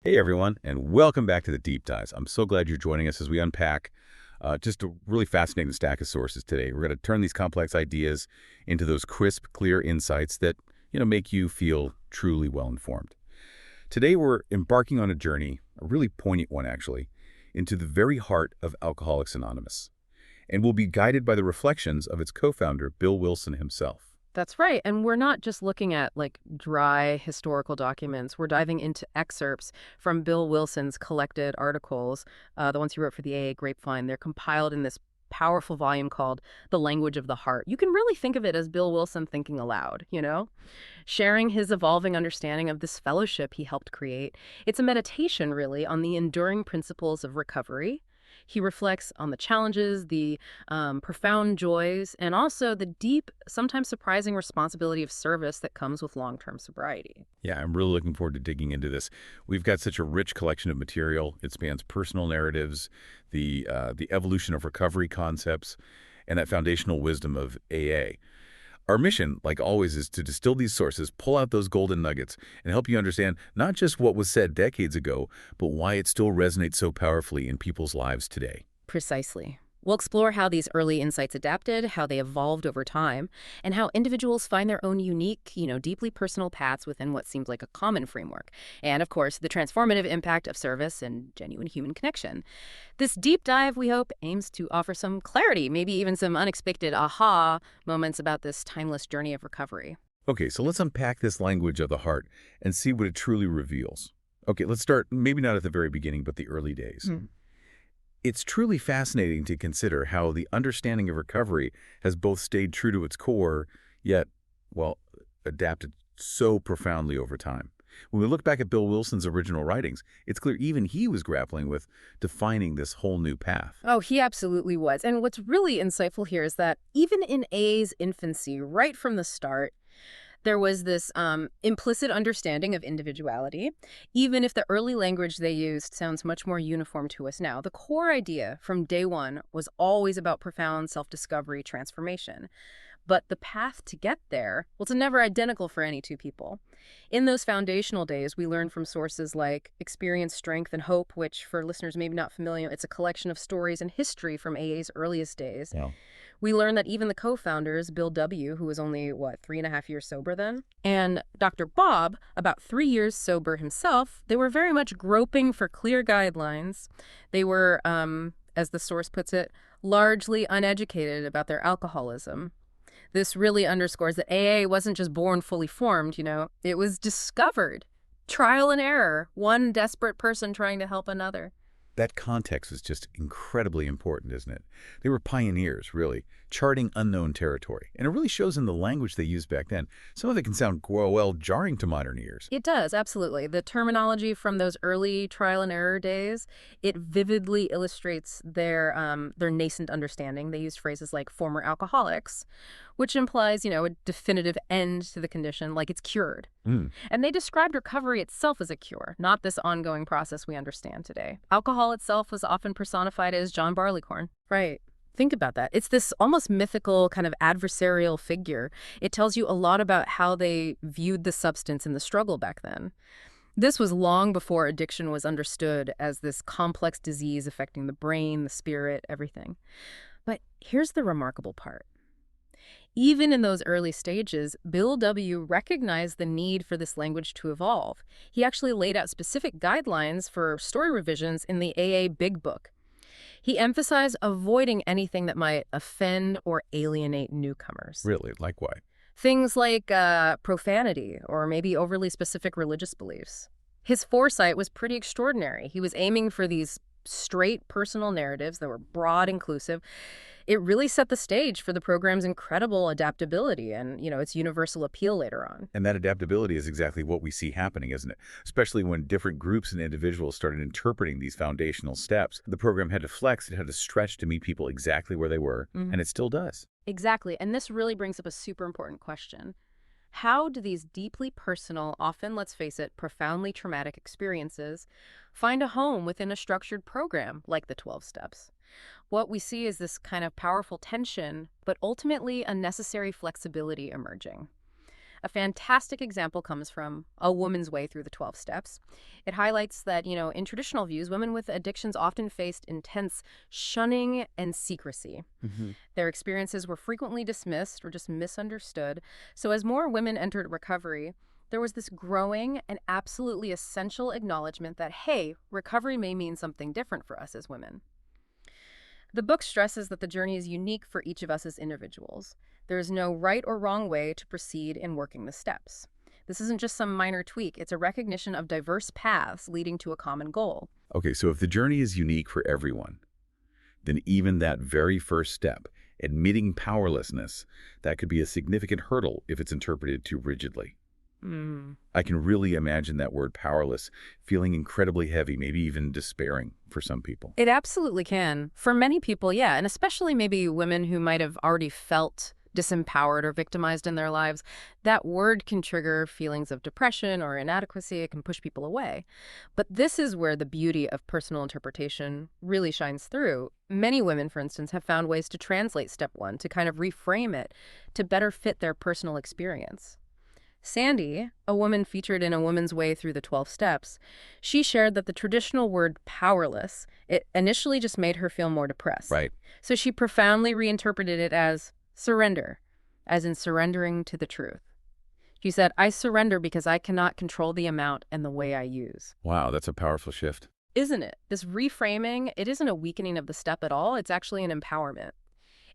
Hey everyone, and welcome back to the Deep Dives. I'm so glad you're joining us as we unpack just a really fascinating stack of sources today. We're going to turn these complex ideas into those crisp, clear insights that, make you feel truly well-informed. Today we're embarking on a journey, a really poignant one actually, into the very heart of Alcoholics Anonymous. And we'll be guided by the reflections of its co-founder, Bill Wilson himself. That's right. And we're not just looking at dry historical documents. We're diving into excerpts from Bill Wilson's collected articles, the ones he wrote for the AA Grapevine. They're compiled in this powerful volume called The Language of the Heart. You can really think of it as Bill Wilson thinking aloud, sharing his evolving understanding of this fellowship he helped create. It's a meditation, really, on the enduring principles of recovery. He reflects on the challenges, the profound joys, and also the deep, sometimes surprising responsibility of service that comes with long-term sobriety. Yeah, I'm really looking forward to digging into this. We've got such a rich collection of material. It spans personal narratives, the evolution of recovery concepts, and that foundational wisdom of AA. Our mission, like always, is to distill these sources, pull out those golden nuggets, and help you understand not just what was said decades ago, but why it still resonates so powerfully in people's lives today. Precisely. We'll explore how these early insights adapted, how they evolved over time, and how individuals find their own unique, deeply personal paths within what seems like a common framework. And, of course, the transformative impact of service and genuine human connection. This deep dive, we hope, aims to offer some clarity, maybe even some unexpected aha moments about this timeless journey of recovery. Okay, so let's unpack this language of the heart and see what it truly reveals. Okay, let's start maybe not at the very beginning, but the early days. It's truly fascinating to consider how the understanding of recovery has both stayed true to its core, yet, well, adapted so profoundly over time. When we look back at Bill Wilson's original writings, it's clear even he was grappling with defining this whole new path. Oh, he absolutely was. And what's really insightful here is that even in A's infancy, right from the start, there was this implicit understanding of individuality, even if the early language they used sounds much more uniform to us now. The core idea from day one was always about profound self-discovery transformation. But the path to get there, well, it's never identical for any two people. In those foundational days, we learn from sources like Experience, Strength, and Hope, which, for listeners maybe not familiar, it's a collection of stories and history from AA's earliest days. Yeah. We learn that even the co-founders, Bill W., who was only, 3.5 years sober then, and Dr. Bob, about 3 years sober himself, they were very much groping for clear guidelines. They were, as the source puts it, largely uneducated about their alcoholism. This really underscores that AA wasn't just born fully formed, it was discovered. Trial and error, one desperate person trying to help another. That context is just incredibly important, isn't it? They were pioneers, really, charting unknown territory. And it really shows in the language they used back then. Some of it can sound, well, jarring to modern ears. It does, absolutely. The terminology from those early trial and error days, it vividly illustrates their nascent understanding. They used phrases like former alcoholics, which implies, a definitive end to the condition, like it's cured. And they described recovery itself as a cure, not this ongoing process we understand today. Alcohol itself was often personified as John Barleycorn. Right. Think about that. It's this almost mythical kind of adversarial figure. It tells you a lot about how they viewed the substance in the struggle back then. This was long before addiction was understood as this complex disease affecting the brain, the spirit, everything. But here's the remarkable part. Even in those early stages, Bill W. recognized the need for this language to evolve. He actually laid out specific guidelines for story revisions in the AA Big Book. He emphasized avoiding anything that might offend or alienate newcomers. Really, like why? Things like profanity or maybe overly specific religious beliefs. His foresight was pretty extraordinary. He was aiming for these straight personal narratives that were broad, inclusive. It really set the stage for the program's incredible adaptability and, its universal appeal later on. And that adaptability is exactly what we see happening, isn't it? Especially when different groups and individuals started interpreting these foundational steps. The program had to flex, it had to stretch to meet people exactly where they were, and it still does. Exactly. And this really brings up a super important question. How do these deeply personal, often, let's face it, profoundly traumatic experiences find a home within a structured program like the 12 Steps? What we see is this kind of powerful tension, but ultimately a necessary flexibility emerging. A fantastic example comes from A Woman's Way Through the 12 Steps. It highlights that, in traditional views, women with addictions often faced intense shunning and secrecy. Hmm. Their experiences were frequently dismissed or just misunderstood. So as more women entered recovery, there was this growing and absolutely essential acknowledgement that, hey, recovery may mean something different for us as women. The book stresses that the journey is unique for each of us as individuals. There is no right or wrong way to proceed in working the steps. This isn't just some minor tweak, it's a recognition of diverse paths leading to a common goal. Okay, so if the journey is unique for everyone, then even that very first step, admitting powerlessness, that could be a significant hurdle if it's interpreted too rigidly. I can really imagine that word powerless feeling incredibly heavy, maybe even despairing for some people. It absolutely can. For many people, yeah, and especially maybe women who might have already felt disempowered or victimized in their lives, that word can trigger feelings of depression or inadequacy. It can push people away. But this is where the beauty of personal interpretation really shines through. Many women, for instance, have found ways to translate step one, to kind of reframe it, to better fit their personal experience. Sandy, a woman featured in A Woman's Way Through the 12 Steps, she shared that the traditional word powerless, it initially just made her feel more depressed. Right. So she profoundly reinterpreted it as surrender, as in surrendering to the truth. She said, I surrender because I cannot control the amount and the way I use. Wow, that's a powerful shift. Isn't it? This reframing, it isn't a weakening of the step at all. It's actually an empowerment.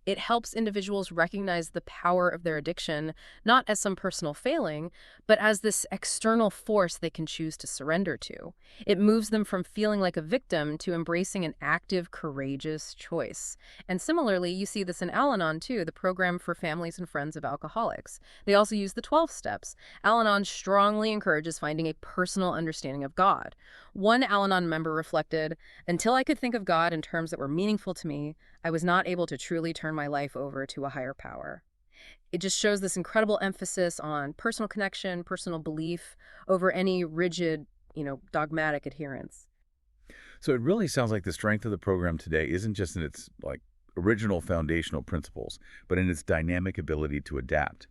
It helps individuals recognize the power of their addiction, not as some personal failing, but as this external force they can choose to surrender to. It moves them from feeling like a victim to embracing an active, courageous choice. And similarly, you see this in Al-Anon too, the program for families and friends of alcoholics. They also use the 12 steps. Al-Anon strongly encourages finding a personal understanding of God. One Al-Anon member reflected, until I could think of God in terms that were meaningful to me, I was not able to truly turn my life over to a higher power. It just shows this incredible emphasis on personal connection, personal belief over any rigid, dogmatic adherence. So it really sounds like the strength of the program today isn't just in its original foundational principles, but in its dynamic ability to adapt,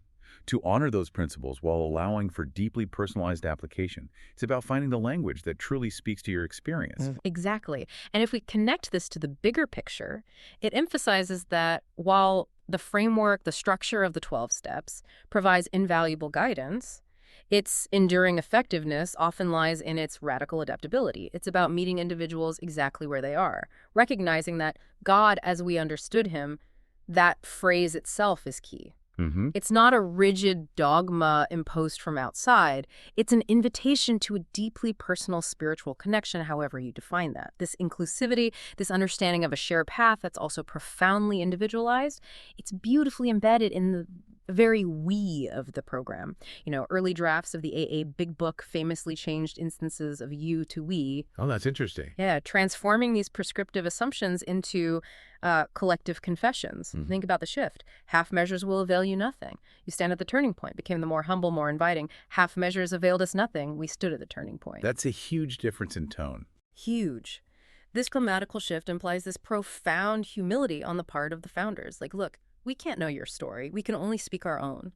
to honor those principles while allowing for deeply personalized application. It's about finding the language that truly speaks to your experience. Exactly. And if we connect this to the bigger picture, it emphasizes that while the framework, the structure of the 12 steps provides invaluable guidance, its enduring effectiveness often lies in its radical adaptability. It's about meeting individuals exactly where they are, recognizing that God, as we understood him, that phrase itself is key. Mm-hmm. It's not a rigid dogma imposed from outside. It's an invitation to a deeply personal spiritual connection, however you define that. This inclusivity, this understanding of a shared path that's also profoundly individualized, it's beautifully embedded in the very we of the program. Early drafts of the AA Big Book famously changed instances of you to we. Oh, that's interesting. Yeah, transforming these prescriptive assumptions into collective confessions. Mm-hmm. Think about the shift. Half measures will avail you nothing. You stand at the turning point, became the more humble, more inviting. Half measures availed us nothing. We stood at the turning point. That's a huge difference in tone. Huge. This grammatical shift implies this profound humility on the part of the founders. Look, we can't know your story. We can only speak our own.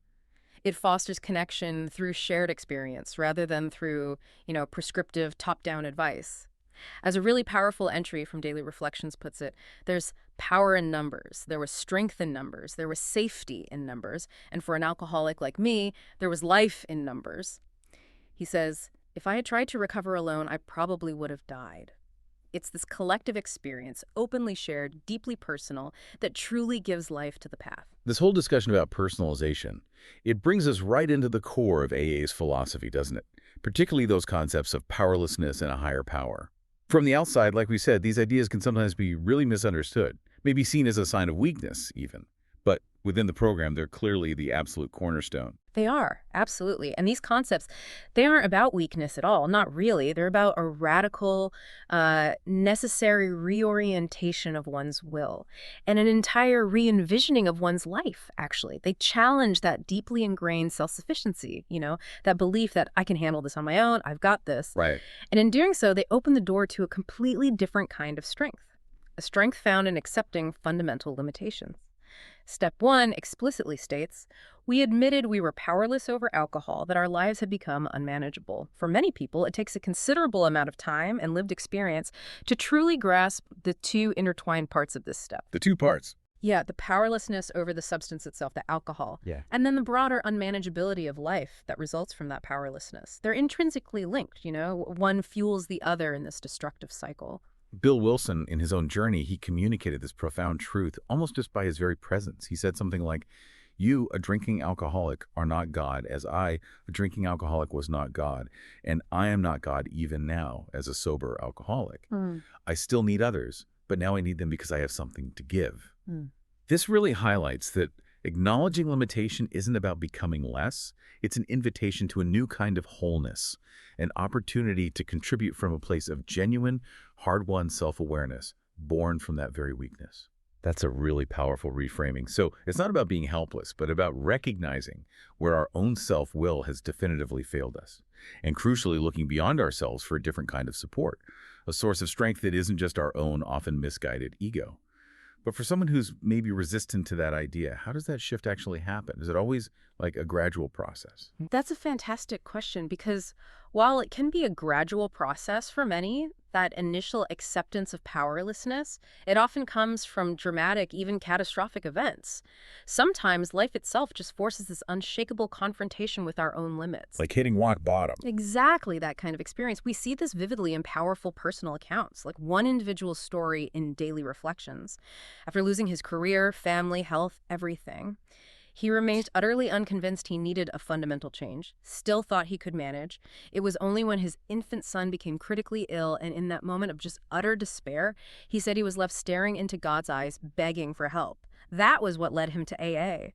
It fosters connection through shared experience rather than through, prescriptive top-down advice. As a really powerful entry from Daily Reflections puts it, there's power in numbers, there was strength in numbers, there was safety in numbers, and for an alcoholic like me, there was life in numbers. He says, if I had tried to recover alone, I probably would have died. It's this collective experience, openly shared, deeply personal, that truly gives life to the path. This whole discussion about personalization, it brings us right into the core of AA's philosophy, doesn't it? Particularly those concepts of powerlessness and a higher power. From the outside, like we said, these ideas can sometimes be really misunderstood, maybe seen as a sign of weakness even. But within the program, they're clearly the absolute cornerstone. They are, absolutely. And these concepts, they aren't about weakness at all, not really. They're about a radical, necessary reorientation of one's will and an entire re-envisioning of one's life, actually. They challenge that deeply ingrained self-sufficiency, that belief that I can handle this on my own, I've got this. Right. And in doing so, they open the door to a completely different kind of strength, a strength found in accepting fundamental limitations. Step 1 explicitly states, we admitted we were powerless over alcohol, that our lives had become unmanageable. For many people, it takes a considerable amount of time and lived experience to truly grasp the two intertwined parts of this step. The two parts. Yeah, the powerlessness over the substance itself, the alcohol, Yeah. and then the broader unmanageability of life that results from that powerlessness. They're intrinsically linked, one fuels the other in this destructive cycle. Bill Wilson, in his own journey, he communicated this profound truth almost just by his very presence. He said something like, you, a drinking alcoholic, are not God, as I, a drinking alcoholic, was not God, and I am not God even now as a sober alcoholic. I still need others, but now I need them because I have something to give. This really highlights that acknowledging limitation isn't about becoming less. It's an invitation to a new kind of wholeness, an opportunity to contribute from a place of genuine, hard-won self-awareness, born from that very weakness. That's a really powerful reframing. So it's not about being helpless, but about recognizing where our own self-will has definitively failed us, and crucially looking beyond ourselves for a different kind of support, a source of strength that isn't just our own often misguided ego. But for someone who's maybe resistant to that idea, how does that shift actually happen? Is it always like a gradual process? That's a fantastic question because while it can be a gradual process for many, that initial acceptance of powerlessness, it often comes from dramatic, even catastrophic events. Sometimes life itself just forces this unshakable confrontation with our own limits. Like hitting rock bottom. Exactly that kind of experience. We see this vividly in powerful personal accounts, like one individual's story in Daily Reflections. After losing his career, family, health, everything, he remained utterly unconvinced he needed a fundamental change, still thought he could manage. It was only when his infant son became critically ill, and in that moment of just utter despair, he said he was left staring into God's eyes, begging for help. That was what led him to AA.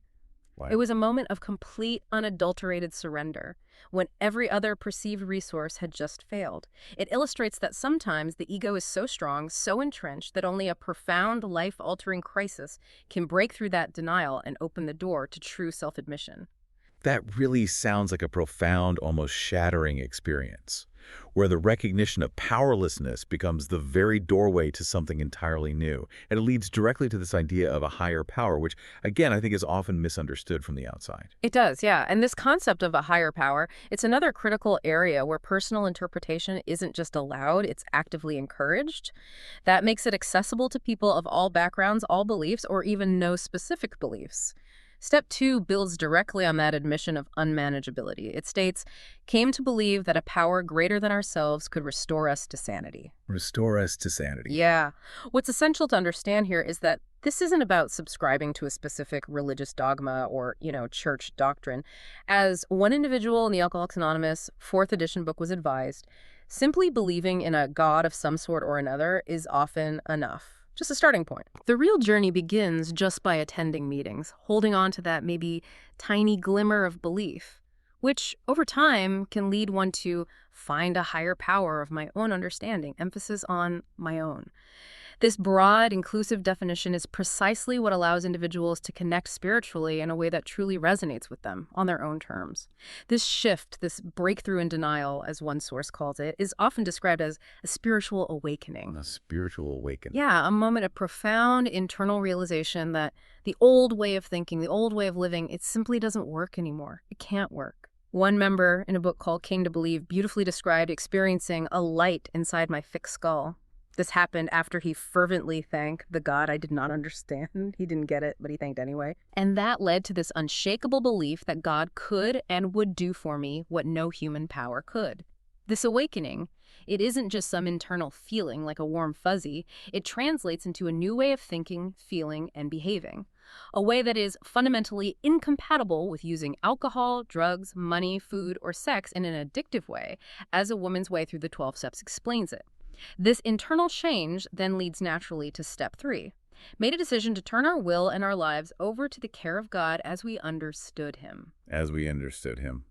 Wow. It was a moment of complete, unadulterated surrender, when every other perceived resource had just failed. It illustrates that sometimes the ego is so strong, so entrenched, that only a profound, life-altering crisis can break through that denial and open the door to true self-admission. That really sounds like a profound, almost shattering experience, where the recognition of powerlessness becomes the very doorway to something entirely new. And it leads directly to this idea of a higher power, which, again, I think is often misunderstood from the outside. It does, yeah. And this concept of a higher power, it's another critical area where personal interpretation isn't just allowed, it's actively encouraged. That makes it accessible to people of all backgrounds, all beliefs, or even no specific beliefs. Step 2 builds directly on that admission of unmanageability. It states, came to believe that a power greater than ourselves could restore us to sanity. Restore us to sanity. Yeah. What's essential to understand here is that this isn't about subscribing to a specific religious dogma or, church doctrine. As one individual in the Alcoholics Anonymous 4th edition book was advised, simply believing in a God of some sort or another is often enough. Just a starting point. The real journey begins just by attending meetings, holding on to that maybe tiny glimmer of belief, which over time can lead one to find a higher power of my own understanding, emphasis on my own. This broad, inclusive definition is precisely what allows individuals to connect spiritually in a way that truly resonates with them on their own terms. This shift, this breakthrough in denial, as one source calls it, is often described as a spiritual awakening. A spiritual awakening. Yeah, a moment of profound internal realization that the old way of thinking, the old way of living, it simply doesn't work anymore. It can't work. One member in a book called Came to Believe beautifully described experiencing a light inside my thick skull. This happened after he fervently thanked the God I did not understand. He didn't get it, but he thanked anyway. And that led to this unshakable belief that God could and would do for me what no human power could. This awakening, it isn't just some internal feeling like a warm fuzzy. It translates into a new way of thinking, feeling, and behaving. A way that is fundamentally incompatible with using alcohol, drugs, money, food, or sex in an addictive way, as A Woman's Way Through the 12 Steps explains it. This internal change then leads naturally to step 3. Made a decision to turn our will and our lives over to the care of God as we understood him. As we understood him.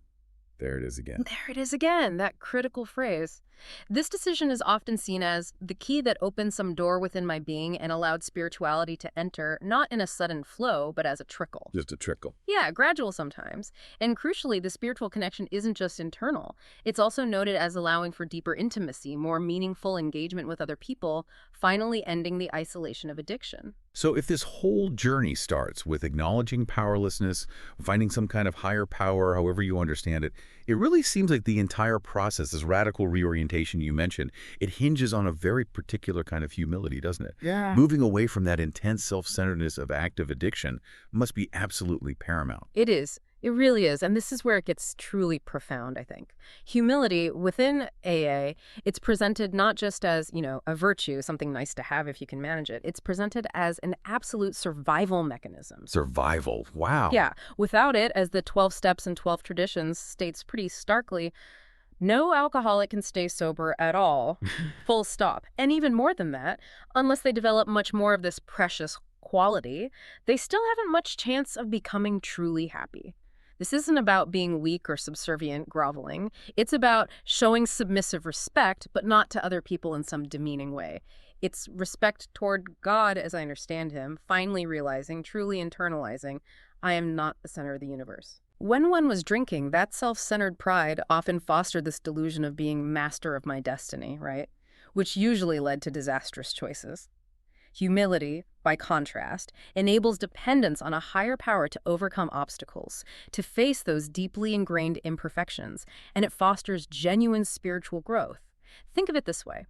There it is again. There it is again, that critical phrase. This decision is often seen as the key that opened some door within my being and allowed spirituality to enter, not in a sudden flow, but as a trickle. Just a trickle. Yeah, gradual sometimes. And crucially, the spiritual connection isn't just internal. It's also noted as allowing for deeper intimacy, more meaningful engagement with other people, finally ending the isolation of addiction. So if this whole journey starts with acknowledging powerlessness, finding some kind of higher power, however you understand it, it really seems like the entire process, this radical reorientation you mentioned, it hinges on a very particular kind of humility, doesn't it? Yeah. Moving away from that intense self-centeredness of active addiction must be absolutely paramount. It is. It really is. And this is where it gets truly profound, I think. Humility within AA, it's presented not just as, a virtue, something nice to have if you can manage it. It's presented as an absolute survival mechanism. Survival. Wow. Yeah. Without it, as the 12 steps and 12 traditions states pretty starkly, no alcoholic can stay sober at all, full stop. And even more than that, unless they develop much more of this precious quality, they still haven't much chance of becoming truly happy. This isn't about being weak or subservient, groveling. It's about showing submissive respect, but not to other people in some demeaning way. It's respect toward God, as I understand him, finally realizing, truly internalizing, I am not the center of the universe. When one was drinking, that self-centered pride often fostered this delusion of being master of my destiny, right? Which usually led to disastrous choices. Humility, by contrast, enables dependence on a higher power to overcome obstacles, to face those deeply ingrained imperfections, and it fosters genuine spiritual growth. Think of it this way.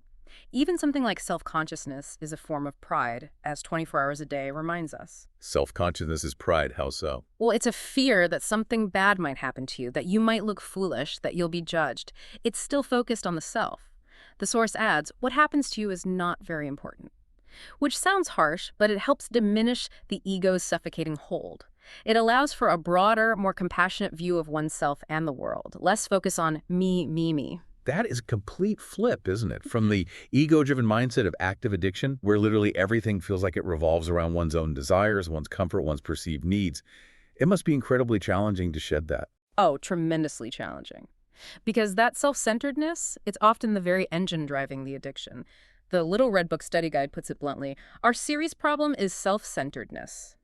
Even something like self-consciousness is a form of pride, as 24 hours a day reminds us. Self-consciousness is pride. How so? Well, it's a fear that something bad might happen to you, that you might look foolish, that you'll be judged. It's still focused on the self. The source adds, what happens to you is not very important. Which sounds harsh, but it helps diminish the ego's suffocating hold. It allows for a broader, more compassionate view of oneself and the world, less focus on me, me, me. That is a complete flip, isn't it? From the ego-driven mindset of active addiction, where literally everything feels like it revolves around one's own desires, one's comfort, one's perceived needs. It must be incredibly challenging to shed that. Oh, tremendously challenging. Because that self-centeredness, it's often the very engine driving the addiction. The Little Red Book Study Guide puts it bluntly, our serious problem is self-centeredness.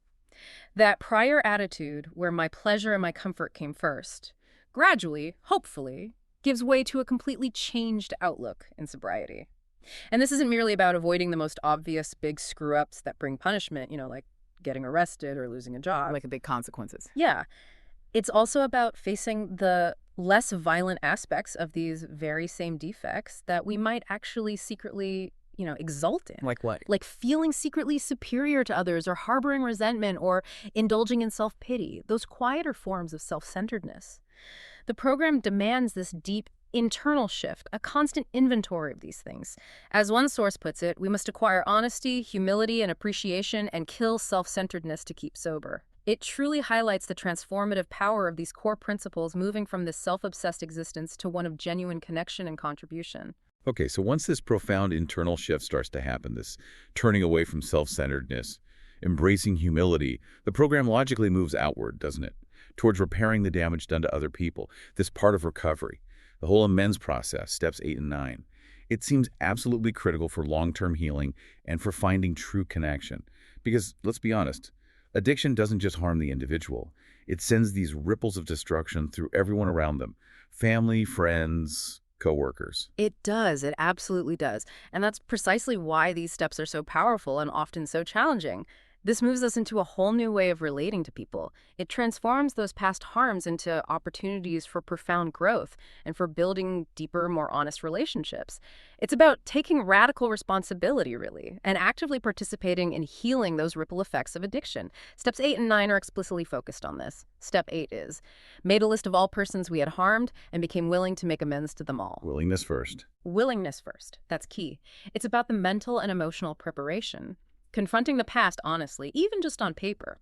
That prior attitude where my pleasure and my comfort came first, gradually, hopefully, gives way to a completely changed outlook in sobriety. And this isn't merely about avoiding the most obvious big screw-ups that bring punishment, like getting arrested or losing a job. Like the big consequences. Yeah. It's also about facing the less violent aspects of these very same defects that we might actually secretly, exult in. Like what? Like feeling secretly superior to others or harboring resentment or indulging in self-pity, those quieter forms of self-centeredness. The program demands this deep internal shift, a constant inventory of these things. As one source puts it, we must acquire honesty, humility, and appreciation and kill self-centeredness to keep sober. It truly highlights the transformative power of these core principles moving from this self-obsessed existence to one of genuine connection and contribution. Okay, so once this profound internal shift starts to happen, this turning away from self-centeredness, embracing humility, the program logically moves outward, doesn't it? Towards repairing the damage done to other people, this part of recovery, the whole amends process, steps 8 and 9. It seems absolutely critical for long-term healing and for finding true connection. Because, let's be honest, addiction doesn't just harm the individual. It sends these ripples of destruction through everyone around them, family, friends, coworkers. It does. It absolutely does. And that's precisely why these steps are so powerful and often so challenging. This moves us into a whole new way of relating to people. It transforms those past harms into opportunities for profound growth and for building deeper, more honest relationships. It's about taking radical responsibility, really, and actively participating in healing those ripple effects of addiction. Steps 8 and 9 are explicitly focused on this. Step 8 is, made a list of all persons we had harmed and became willing to make amends to them all. Willingness first. Willingness first. That's key. It's about the mental and emotional preparation. Confronting the past honestly, even just on paper.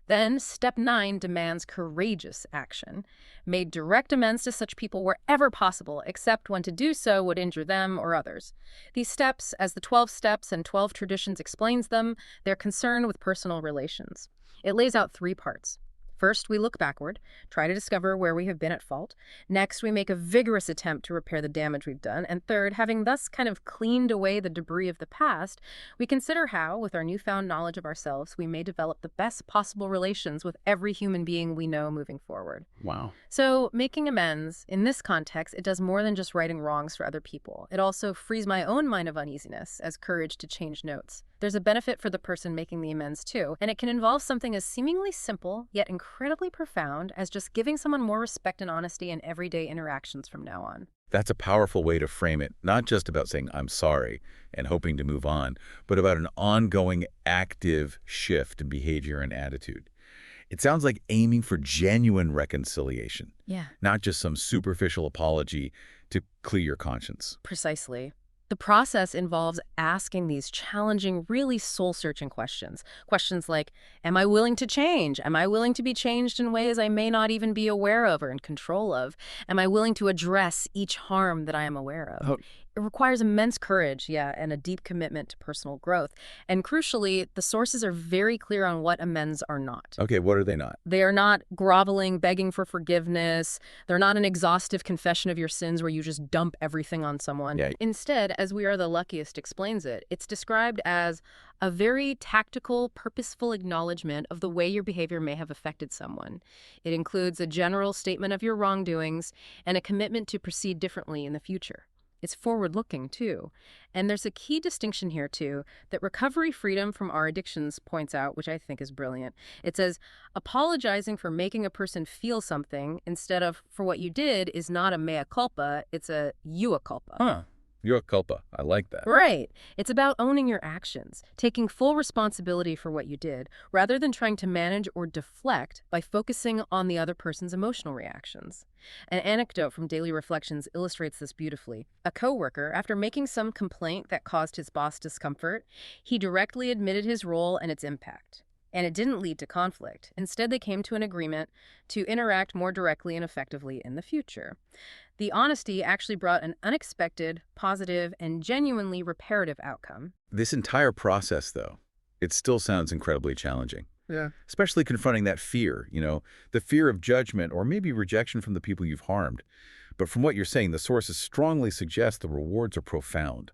Then, step 9 demands courageous action. Made direct amends to such people wherever possible, except when to do so would injure them or others. These steps, as the 12 steps and 12 traditions explains them, they're concerned with personal relations. It lays out 3 parts. First, we look backward, try to discover where we have been at fault. Next, we make a vigorous attempt to repair the damage we've done. And third, having thus kind of cleaned away the debris of the past, we consider how, with our newfound knowledge of ourselves, we may develop the best possible relations with every human being we know moving forward. Wow. So, making amends, in this context, it does more than just righting wrongs for other people. It also frees my own mind of uneasiness as courage to change notes. There's a benefit for the person making the amends too, and it can involve something as seemingly simple, yet incredibly profound, as just giving someone more respect and honesty in everyday interactions from now on. That's a powerful way to frame it, not just about saying, I'm sorry, and hoping to move on, but about an ongoing, active shift in behavior and attitude. It sounds like aiming for genuine reconciliation, Yeah. not just some superficial apology to clear your conscience. Precisely. The process involves asking these challenging, really soul-searching questions. Questions like, am I willing to change? Am I willing to be changed in ways I may not even be aware of or in control of? Am I willing to address each harm that I am aware of? Oh. It requires immense courage, and a deep commitment to personal growth. And crucially, the sources are very clear on what amends are not. Okay, what are they not? They are not groveling, begging for forgiveness. They're not an exhaustive confession of your sins where you just dump everything on someone. Yeah. Instead, as We Are the Luckiest explains it, it's described as a very tactical, purposeful acknowledgement of the way your behavior may have affected someone. It includes a general statement of your wrongdoings and a commitment to proceed differently in the future. It's forward-looking, too. And there's a key distinction here, too, that recovery freedom from our addictions points out, which I think is brilliant. It says, apologizing for making a person feel something instead of for what you did is not a mea culpa, it's a eua culpa. Huh. Your culpa. I like that. Right. It's about owning your actions, taking full responsibility for what you did, rather than trying to manage or deflect by focusing on the other person's emotional reactions. An anecdote from Daily Reflections illustrates this beautifully. A coworker, after making some complaint that caused his boss discomfort, he directly admitted his role and its impact. And it didn't lead to conflict. Instead, they came to an agreement to interact more directly and effectively in the future. The honesty actually brought an unexpected, positive, and genuinely reparative outcome. This entire process, though, it still sounds incredibly challenging. Yeah. Especially confronting that fear, the fear of judgment or maybe rejection from the people you've harmed. But from what you're saying, the sources strongly suggest the rewards are profound,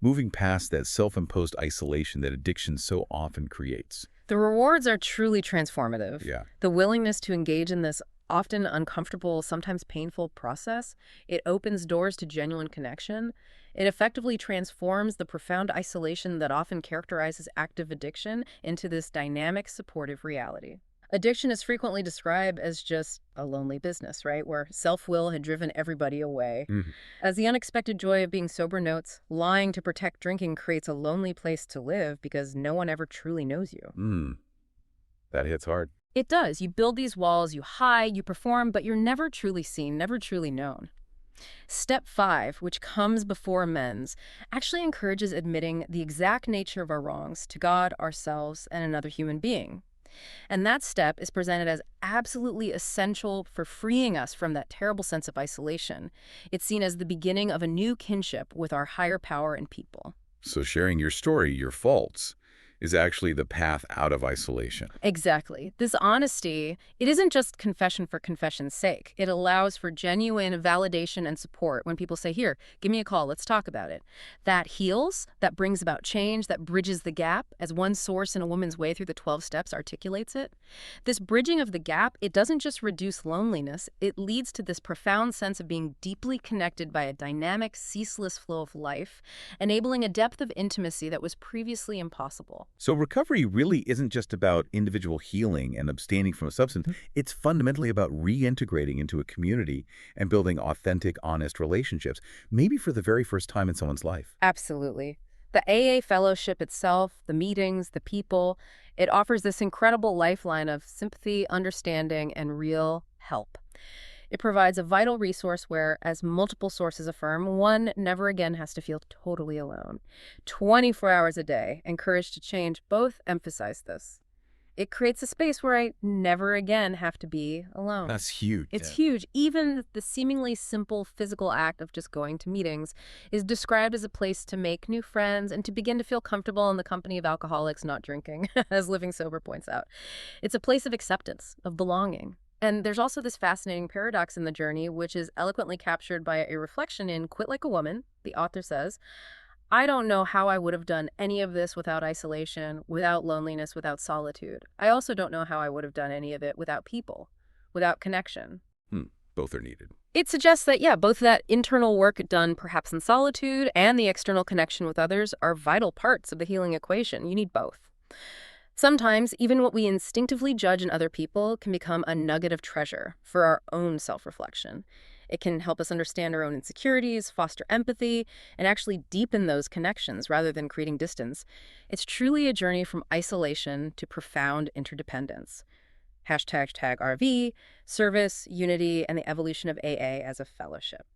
moving past that self-imposed isolation that addiction so often creates. The rewards are truly transformative. Yeah. The willingness to engage in this often uncomfortable, sometimes painful process, it opens doors to genuine connection. It effectively transforms the profound isolation that often characterizes active addiction into this dynamic, supportive reality. Addiction is frequently described as just a lonely business, right? Where self-will had driven everybody away. Mm-hmm. As the unexpected joy of being sober notes, lying to protect drinking creates a lonely place to live because no one ever truly knows you. That hits hard. It does. You build these walls, you hide, you perform, but you're never truly seen, never truly known. Step 5, which comes before amends, actually encourages admitting the exact nature of our wrongs to God, ourselves, and another human being. And that step is presented as absolutely essential for freeing us from that terrible sense of isolation. It's seen as the beginning of a new kinship with our higher power and people. So sharing your story, your faults, is actually the path out of isolation. Exactly. This honesty, it isn't just confession for confession's sake. It allows for genuine validation and support when people say, here, give me a call, let's talk about it. That heals, that brings about change, that bridges the gap, as one source in A Woman's Way Through the 12 Steps articulates it. This bridging of the gap, it doesn't just reduce loneliness, it leads to this profound sense of being deeply connected by a dynamic, ceaseless flow of life, enabling a depth of intimacy that was previously impossible. So recovery really isn't just about individual healing and abstaining from a substance. It's fundamentally about reintegrating into a community and building authentic, honest relationships, maybe for the very first time in someone's life. Absolutely. The AA fellowship itself, the meetings, the people, it offers this incredible lifeline of sympathy, understanding, and real help. It provides a vital resource where, as multiple sources affirm, one never again has to feel totally alone. 24 hours a day, encouraged to change, both emphasize this. It creates a space where I never again have to be alone. That's huge. It's Yeah. huge. Even the seemingly simple physical act of just going to meetings is described as a place to make new friends and to begin to feel comfortable in the company of alcoholics not drinking, as Living Sober points out. It's a place of acceptance, of belonging. And there's also this fascinating paradox in the journey, which is eloquently captured by a reflection in Quit Like a Woman. The author says, I don't know how I would have done any of this without isolation, without loneliness, without solitude. I also don't know how I would have done any of it without people, without connection. Hmm. Both are needed. It suggests that, yeah, both that internal work done perhaps in solitude and the external connection with others are vital parts of the healing equation. You need both. Sometimes, even what we instinctively judge in other people can become a nugget of treasure for our own self-reflection. It can help us understand our own insecurities, foster empathy, and actually deepen those connections rather than creating distance. It's truly a journey from isolation to profound interdependence. #RV, service, unity, and the evolution of AA as a fellowship.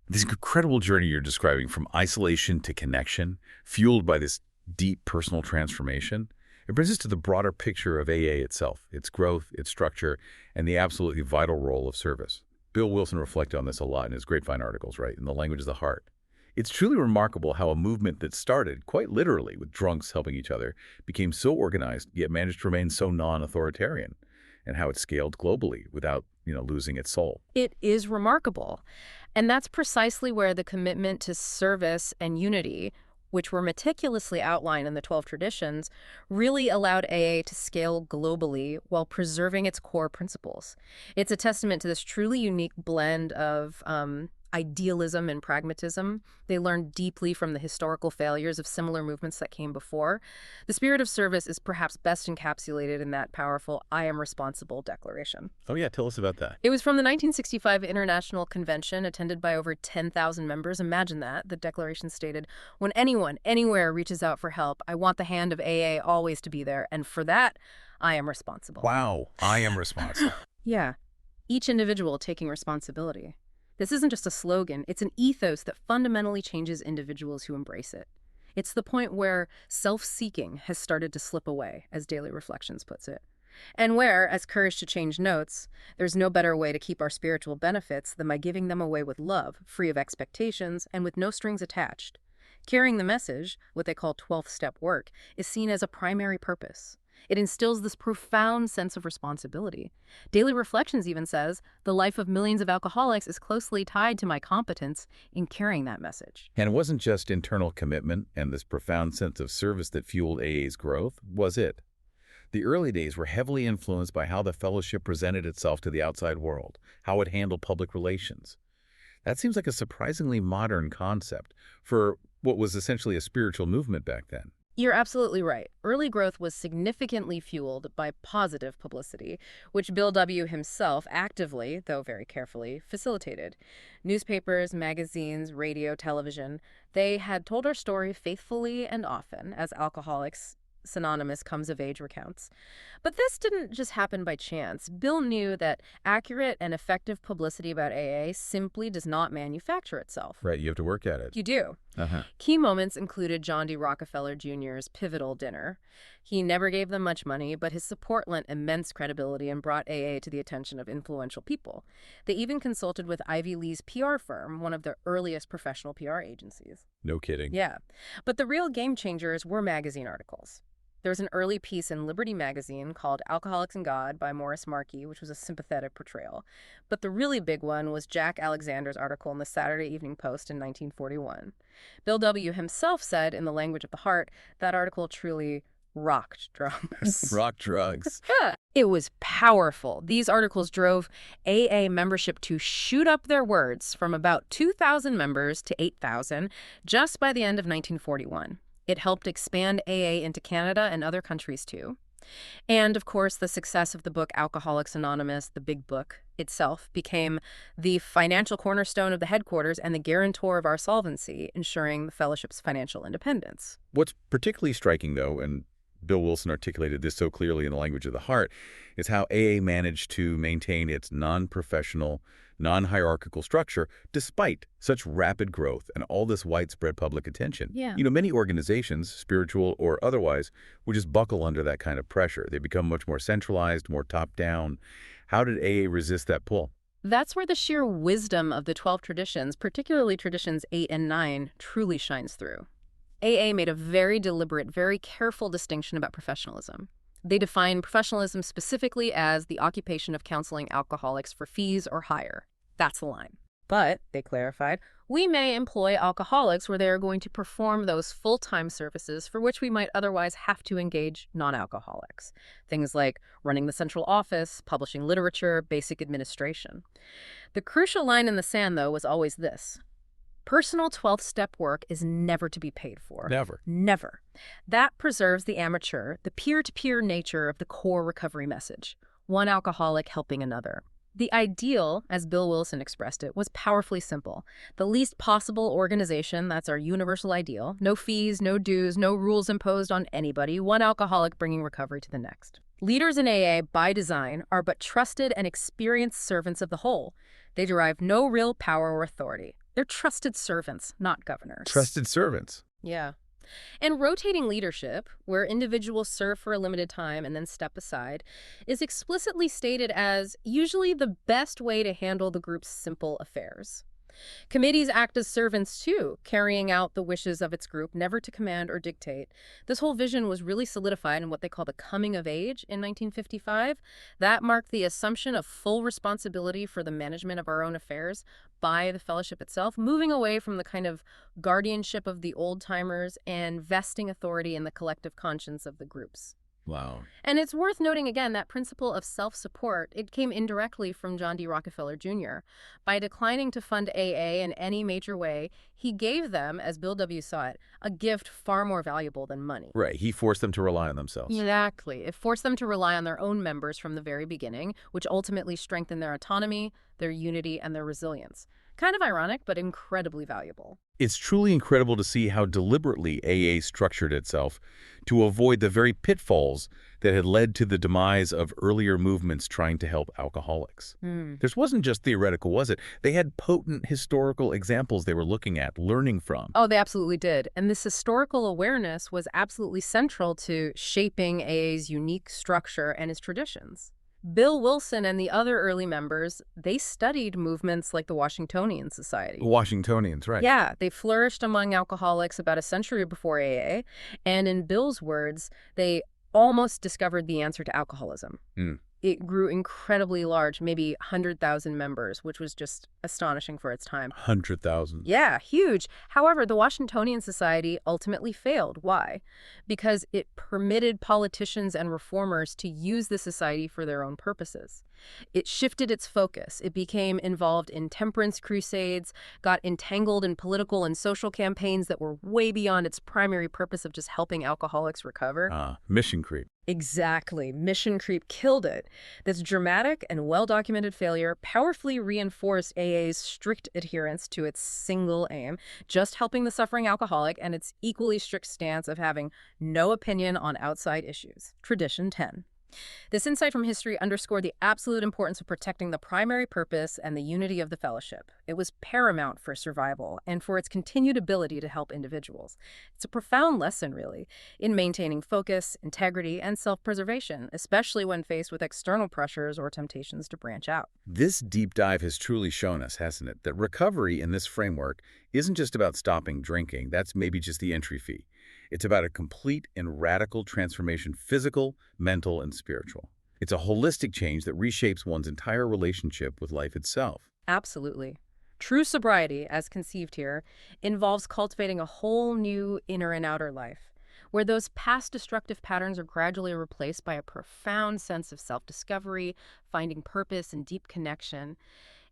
This incredible journey you're describing from isolation to connection, fueled by this deep personal transformation, it brings us to the broader picture of AA itself, its growth, its structure, and the absolutely vital role of service. Bill Wilson reflected on this a lot in his Grapevine articles, right, in The Language of the Heart. It's truly remarkable how a movement that started, quite literally, with drunks helping each other, became so organized, yet managed to remain so non-authoritarian, and how it scaled globally without, losing its soul. It is remarkable. And that's precisely where the commitment to service and unity, which were meticulously outlined in the 12 traditions, really allowed AA to scale globally while preserving its core principles. It's a testament to this truly unique blend of idealism and pragmatism. They learned deeply from the historical failures of similar movements that came before. The spirit of service is perhaps best encapsulated in that powerful "I am responsible" declaration. Oh yeah, tell us about that. It was from the 1965 International Convention, attended by over 10,000 members. Imagine that. The declaration stated, when anyone, anywhere reaches out for help, I want the hand of AA always to be there, and for that, I am responsible. Wow, I am responsible. Yeah, each individual taking responsibility. This isn't just a slogan, it's an ethos that fundamentally changes individuals who embrace it. It's the point where self-seeking has started to slip away, as Daily Reflections puts it. And where, as Courage to Change notes, there's no better way to keep our spiritual benefits than by giving them away with love, free of expectations, and with no strings attached. Carrying the message, what they call 12th step work, is seen as a primary purpose. It instills this profound sense of responsibility. Daily Reflections even says, the life of millions of alcoholics is closely tied to my competence in carrying that message. And it wasn't just internal commitment and this profound sense of service that fueled AA's growth, was it? The early days were heavily influenced by how the fellowship presented itself to the outside world, how it handled public relations. That seems like a surprisingly modern concept for what was essentially a spiritual movement back then. You're absolutely right. Early growth was significantly fueled by positive publicity, which Bill W. himself actively, though very carefully, facilitated. Newspapers, magazines, radio, television, they had told our story faithfully and often, as Alcoholics Anonymous comes-of-age recounts. But this didn't just happen by chance. Bill knew that accurate and effective publicity about AA simply does not manufacture itself. Right, you have to work at it. You do. Key moments included John D. Rockefeller Jr.'s pivotal dinner. He never gave them much money, but his support lent immense credibility and brought AA to the attention of influential people. They even consulted with Ivy Lee's PR firm, one of the earliest professional PR agencies. No kidding. Yeah. But the real game changers were magazine articles. There was an early piece in Liberty magazine called Alcoholics and God by Morris Markey, which was a sympathetic portrayal. But the really big one was Jack Alexander's article in the Saturday Evening Post in 1941. Bill W. himself said in The Language of the Heart that article truly rocked drums. Rock drugs. It was powerful. These articles drove AA membership to shoot up their words from about 2,000 members to 8,000 just by the end of 1941. It helped expand AA into Canada and other countries too. And, of course, the success of the book Alcoholics Anonymous, the big book itself, became the financial cornerstone of the headquarters and the guarantor of our solvency, ensuring the fellowship's financial independence. What's particularly striking, though, and Bill Wilson articulated this so clearly in the language of the heart, is how AA managed to maintain its non-professional, non-hierarchical structure despite such rapid growth and all this widespread public attention. Yeah. Many organizations, spiritual or otherwise, would just buckle under that kind of pressure. They become much more centralized, more top-down. How did AA resist that pull? That's where the sheer wisdom of the 12 traditions, particularly traditions 8 and 9, truly shines through. AA made a very deliberate, very careful distinction about professionalism. They define professionalism specifically as the occupation of counseling alcoholics for fees or hire. That's the line. But, they clarified, we may employ alcoholics where they are going to perform those full-time services for which we might otherwise have to engage non-alcoholics. Things like running the central office, publishing literature, basic administration. The crucial line in the sand, though, was always this. Personal 12th step work is never to be paid for. Never. Never. That preserves the amateur, the peer-to-peer nature of the core recovery message. One alcoholic helping another. The ideal, as Bill Wilson expressed it, was powerfully simple. The least possible organization, that's our universal ideal. No fees, no dues, no rules imposed on anybody. One alcoholic bringing recovery to the next. Leaders in AA, by design, are but trusted and experienced servants of the whole. They derive no real power or authority. They're trusted servants, not governors. Trusted servants. Yeah. And rotating leadership, where individuals serve for a limited time and then step aside, is explicitly stated as usually the best way to handle the group's simple affairs. Committees act as servants too, carrying out the wishes of its group, never to command or dictate. This whole vision was really solidified in what they call the coming of age in 1955. That marked the assumption of full responsibility for the management of our own affairs by the fellowship itself, moving away from the kind of guardianship of the old-timers and vesting authority in the collective conscience of the groups. Wow. And it's worth noting again that principle of self-support, it came indirectly from John D. Rockefeller Jr. By declining to fund AA in any major way, he gave them, as Bill W. saw it, a gift far more valuable than money. Right. He forced them to rely on themselves. Exactly. It forced them to rely on their own members from the very beginning, which ultimately strengthened their autonomy, their unity, and their resilience. Kind of ironic, but incredibly valuable. It's truly incredible to see how deliberately AA structured itself to avoid the very pitfalls that had led to the demise of earlier movements trying to help alcoholics. This wasn't just theoretical, was it? They had potent historical examples they were looking at, learning from. Oh, they absolutely did. And this historical awareness was absolutely central to shaping AA's unique structure and its traditions. Bill Wilson and the other early members, they studied movements like the Washingtonian Society. Washingtonians, right. Yeah, they flourished among alcoholics about a century before AA, and in Bill's words, they almost discovered the answer to alcoholism. It grew incredibly large, maybe 100,000 members, which was just astonishing for its time. 100,000. Yeah, huge. However, the Washingtonian Society ultimately failed. Why? Because it permitted politicians and reformers to use the society for their own purposes. It shifted its focus. It became involved in temperance crusades, got entangled in political and social campaigns that were way beyond its primary purpose of just helping alcoholics recover. Mission creep. Exactly. Mission creep killed it. This dramatic and well-documented failure powerfully reinforced AA's strict adherence to its single aim, just helping the suffering alcoholic, and its equally strict stance of having no opinion on outside issues. Tradition 10. This insight from history underscored the absolute importance of protecting the primary purpose and the unity of the fellowship. It was paramount for survival and for its continued ability to help individuals. It's a profound lesson, really, in maintaining focus, integrity, and self-preservation, especially when faced with external pressures or temptations to branch out. This deep dive has truly shown us, hasn't it, that recovery in this framework isn't just about stopping drinking. That's maybe just the entry fee. It's about a complete and radical transformation, physical, mental, and spiritual. It's a holistic change that reshapes one's entire relationship with life itself. Absolutely. True sobriety, as conceived here, involves cultivating a whole new inner and outer life, where those past destructive patterns are gradually replaced by a profound sense of self-discovery, finding purpose and deep connection.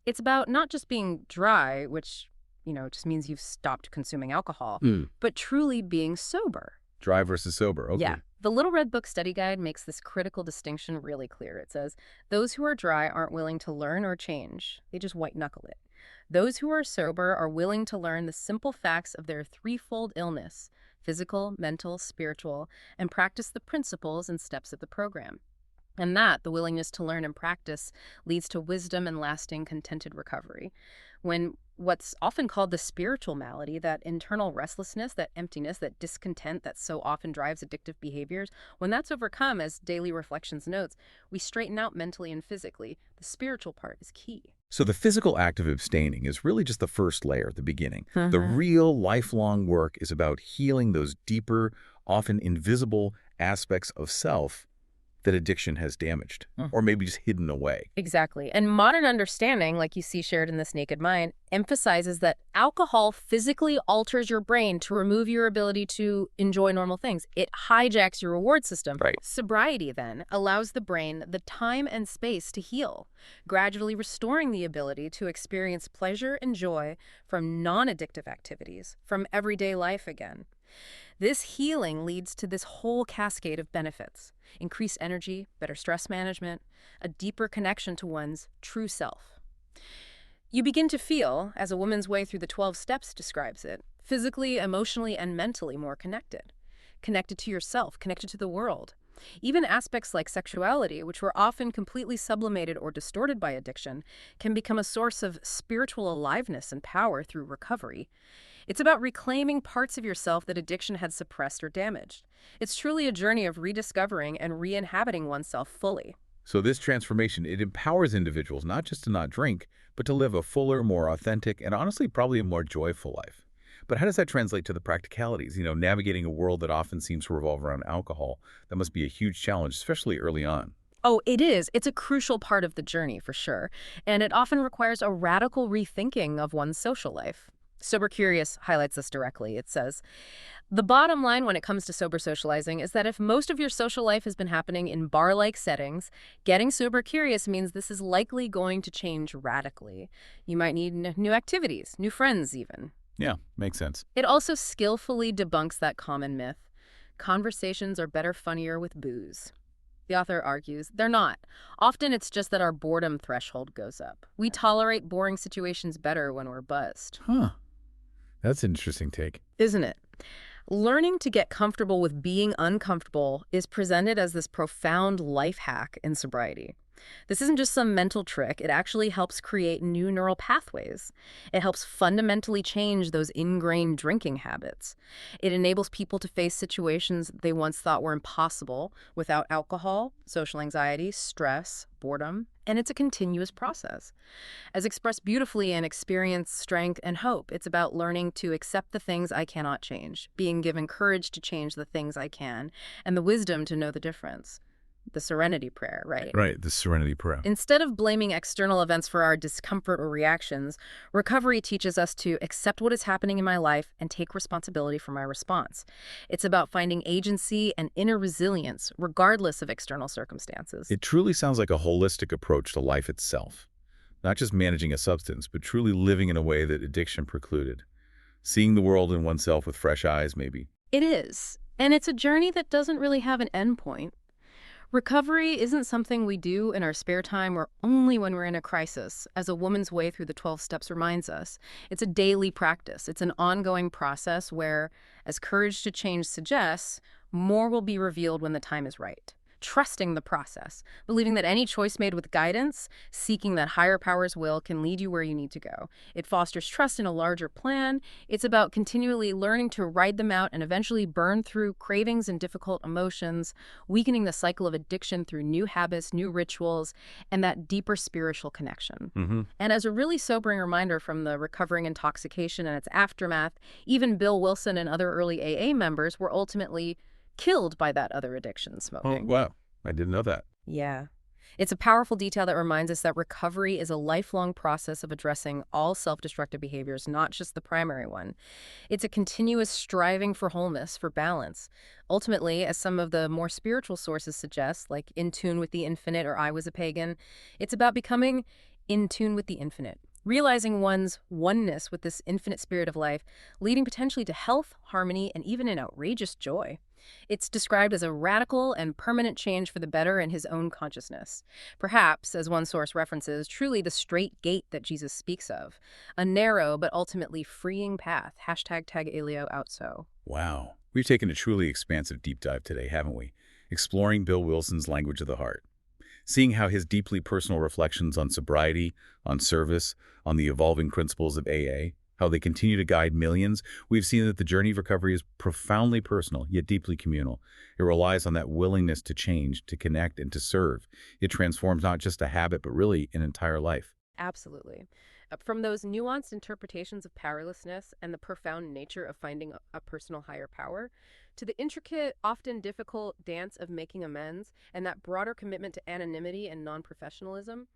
It's about not just being dry, which it just means you've stopped consuming alcohol, but truly being sober. Dry versus sober, okay. Yeah. The Little Red Book Study Guide makes this critical distinction really clear. It says, those who are dry aren't willing to learn or change. They just white-knuckle it. Those who are sober are willing to learn the simple facts of their threefold illness, physical, mental, spiritual, and practice the principles and steps of the program. And that, the willingness to learn and practice, leads to wisdom and lasting contented recovery. When what's often called the spiritual malady, that internal restlessness, that emptiness, that discontent that so often drives addictive behaviors, when that's overcome, as Daily Reflections notes, we straighten out mentally and physically. The spiritual part is key. So the physical act of abstaining is really just the first layer at the beginning. The Uh-huh. real lifelong work is about healing those deeper, often invisible aspects of self that addiction has damaged, or maybe just hidden away. Exactly. And modern understanding, like you see shared in This Naked Mind, emphasizes that alcohol physically alters your brain to remove your ability to enjoy normal things. It hijacks your reward system. Right. Sobriety, then, allows the brain the time and space to heal, gradually restoring the ability to experience pleasure and joy from non-addictive activities, from everyday life again. This healing leads to this whole cascade of benefits: increased energy, better stress management, a deeper connection to one's true self. You begin to feel, as A Woman's Way Through the 12 Steps describes it, physically, emotionally, and mentally more connected. Connected to yourself, connected to the world. Even aspects like sexuality, which were often completely sublimated or distorted by addiction, can become a source of spiritual aliveness and power through recovery. It's about reclaiming parts of yourself that addiction had suppressed or damaged. It's truly a journey of rediscovering and re-inhabiting oneself fully. So this transformation, it empowers individuals not just to not drink, but to live a fuller, more authentic, and honestly probably a more joyful life. But how does that translate to the practicalities? Navigating a world that often seems to revolve around alcohol, that must be a huge challenge, especially early on. Oh, it is. It's a crucial part of the journey, for sure. And it often requires a radical rethinking of one's social life. Sober Curious highlights this directly. It says, the bottom line when it comes to sober socializing is that if most of your social life has been happening in bar-like settings, getting sober curious means this is likely going to change radically. You might need new activities, new friends even. Yeah, makes sense. It also skillfully debunks that common myth: conversations are better, funnier with booze. The author argues they're not. Often it's just that our boredom threshold goes up. We tolerate boring situations better when we're buzzed. Huh. That's an interesting take. Isn't it? Learning to get comfortable with being uncomfortable is presented as this profound life hack in sobriety. This isn't just some mental trick. It actually helps create new neural pathways. It helps fundamentally change those ingrained drinking habits. It enables people to face situations they once thought were impossible without alcohol, social anxiety, stress, boredom, and it's a continuous process. As expressed beautifully in Experience, Strength, and Hope, it's about learning to accept the things I cannot change, being given courage to change the things I can, and the wisdom to know the difference. The serenity prayer, right? Right, the serenity prayer. Instead of blaming external events for our discomfort or reactions, recovery teaches us to accept what is happening in my life and take responsibility for my response. It's about finding agency and inner resilience, regardless of external circumstances. It truly sounds like a holistic approach to life itself. Not just managing a substance, but truly living in a way that addiction precluded. Seeing the world and oneself with fresh eyes, maybe. It is. And it's a journey that doesn't really have an endpoint. Recovery isn't something we do in our spare time or only when we're in a crisis, as A Woman's Way Through the 12 Steps reminds us. It's a daily practice. It's an ongoing process where, as Courage to Change suggests, more will be revealed when the time is right. Trusting the process, believing that any choice made with guidance, seeking that higher power's will, can lead you where you need to go. It fosters trust in a larger plan. It's about continually learning to ride them out and eventually burn through cravings and difficult emotions, weakening the cycle of addiction through new habits, new rituals, and that deeper spiritual connection. And as a really sobering reminder from the recovering intoxication and its aftermath, even Bill Wilson and other early AA members were ultimately killed by that other addiction, smoking. Oh, wow. I didn't know that. Yeah. It's a powerful detail that reminds us that recovery is a lifelong process of addressing all self-destructive behaviors, not just the primary one. It's a continuous striving for wholeness, for balance. Ultimately, as some of the more spiritual sources suggest, like In Tune with the Infinite or I Was a Pagan, it's about becoming in tune with the infinite, realizing one's oneness with this infinite spirit of life, leading potentially to health, harmony, and even an outrageous joy. It's described as a radical and permanent change for the better in his own consciousness. Perhaps, as one source references, truly the straight gate that Jesus speaks of. A narrow but ultimately freeing path. #tag Elio out so. Wow. We've taken a truly expansive deep dive today, haven't we? Exploring Bill Wilson's language of the heart, seeing how his deeply personal reflections on sobriety, on service, on the evolving principles of AA, how they continue to guide millions. We've seen that the journey of recovery is profoundly personal, yet deeply communal. It relies on that willingness to change, to connect, and to serve. It transforms not just a habit, but really an entire life. Absolutely. From those nuanced interpretations of powerlessness and the profound nature of finding a personal higher power, to the intricate, often difficult dance of making amends and that broader commitment to anonymity and non-professionalism,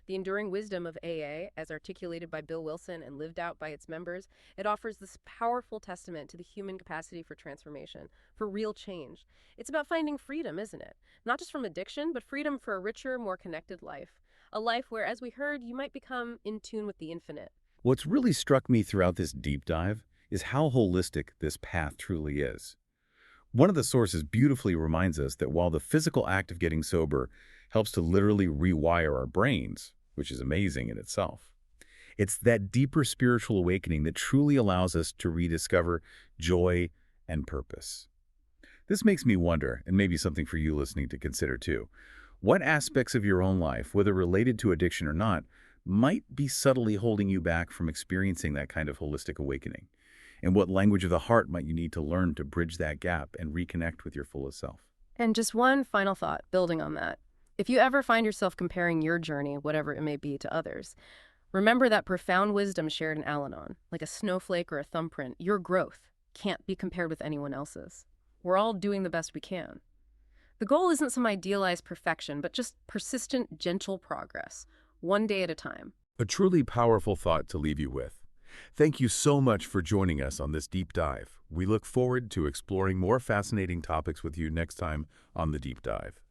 the enduring wisdom of AA, as articulated by Bill Wilson and lived out by its members, it offers this powerful testament to the human capacity for transformation, for real change. It's about finding freedom, isn't it? Not just from addiction, but freedom for a richer, more connected life. A life where, as we heard, you might become in tune with the infinite. What's really struck me throughout this deep dive is how holistic this path truly is. One of the sources beautifully reminds us that while the physical act of getting sober helps to literally rewire our brains, which is amazing in itself, it's that deeper spiritual awakening that truly allows us to rediscover joy and purpose. This makes me wonder, and maybe something for you listening to consider too, what aspects of your own life, whether related to addiction or not, might be subtly holding you back from experiencing that kind of holistic awakening? And what language of the heart might you need to learn to bridge that gap and reconnect with your fullest self? And just one final thought, building on that. If you ever find yourself comparing your journey, whatever it may be, to others, remember that profound wisdom shared in Al-Anon, like a snowflake or a thumbprint. Your growth can't be compared with anyone else's. We're all doing the best we can. The goal isn't some idealized perfection, but just persistent, gentle progress, one day at a time. A truly powerful thought to leave you with. Thank you so much for joining us on this deep dive. We look forward to exploring more fascinating topics with you next time on The Deep Dive.